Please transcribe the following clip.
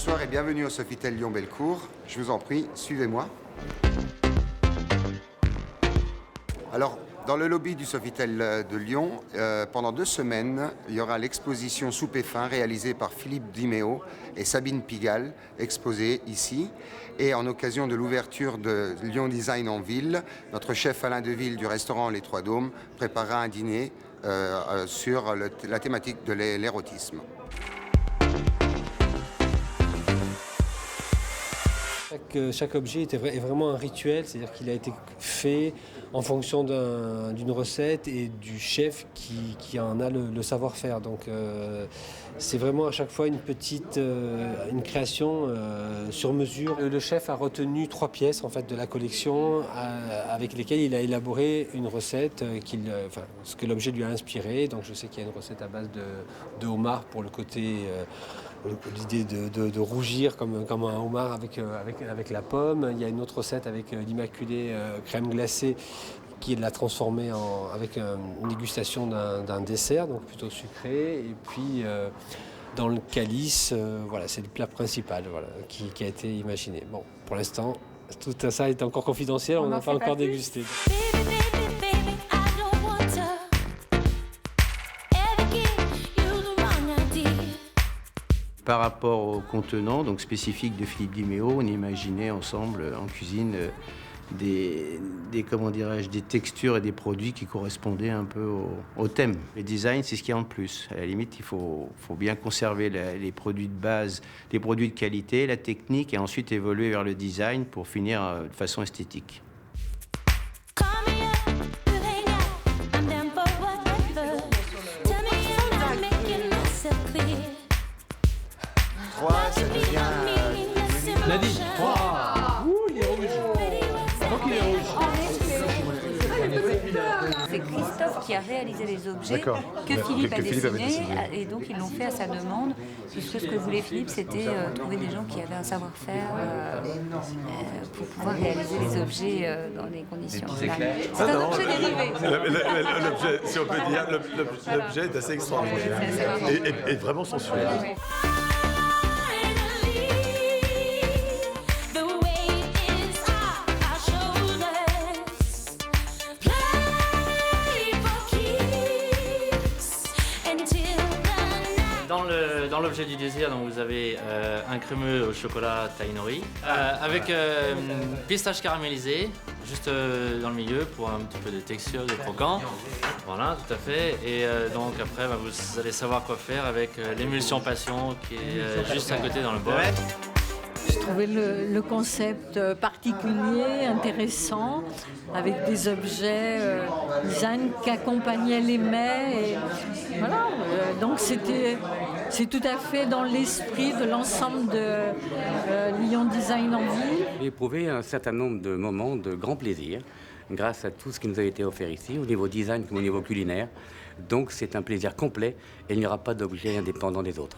Bonsoir et bienvenue au Sofitel Lyon-Bellecour. Je vous en prie, suivez-moi. Alors, dans le lobby du Sofitel de Lyon, pendant 2 semaines, il y aura l'exposition Soupe et Fin réalisée par Philippe Dimeo et Sabine Pigalle, exposée ici. Et en occasion de l'ouverture de Lyon Design en ville, notre chef Alain Deville du restaurant Les Trois Dômes préparera un dîner sur la thématique de l'érotisme. Chaque objet est vraiment un rituel, c'est-à-dire qu'il a été fait en fonction d'une recette et du chef qui en a le savoir-faire. Donc c'est vraiment à chaque fois une création sur mesure. Le chef a retenu 3 pièces en fait, de la collection avec lesquelles il a élaboré une recette, ce que l'objet lui a inspiré. Donc je sais qu'il y a une recette à base de homard pour le côté... l'idée de rougir comme un homard avec la pomme. Il y a une autre recette avec l'immaculée crème glacée qui est de la transformer avec une dégustation d'un dessert, donc plutôt sucré. Et puis dans le calice, c'est le plat principal qui a été imaginé. Bon, pour l'instant, tout ça est encore confidentiel, on n'a pas encore dégusté. Par rapport au contenant donc spécifique de Philippe Dimeo, on imaginait ensemble en cuisine des textures et des produits qui correspondaient un peu au thème. Le design, c'est ce qu'il y a en plus. À la limite, il faut bien conserver les produits de base, les produits de qualité, la technique, et ensuite évoluer vers le design pour finir de façon esthétique. Nadine, 3. Il est rouge. Donc il est rouge. C'est Christophe qui a réalisé les objets que Philippe a dessinés et donc ils l'ont fait à sa demande, puisque ce que voulait Philippe, c'était trouver des gens qui avaient un savoir-faire pour pouvoir réaliser les objets dans des conditions. C'est un objet dérivé. L'objet, si on peut dire, l'objet est assez extraordinaire et vraiment sensuel. Dans l'objet du désir, donc vous avez un crémeux au chocolat taïnori avec pistache caramélisée juste dans le milieu pour un petit peu de texture, de croquant. Voilà, tout à fait. Et donc après, vous allez savoir quoi faire avec l'émulsion passion qui est juste à côté dans le bol. Je trouvais le concept particulier, intéressant, avec des objets design qui accompagnaient les mets. Et voilà, donc c'est tout à fait dans l'esprit de l'ensemble de Lyon Design en ville. J'ai éprouvé un certain nombre de moments de grand plaisir grâce à tout ce qui nous a été offert ici, au niveau design comme au niveau culinaire. Donc c'est un plaisir complet et il n'y aura pas d'objet indépendant des autres.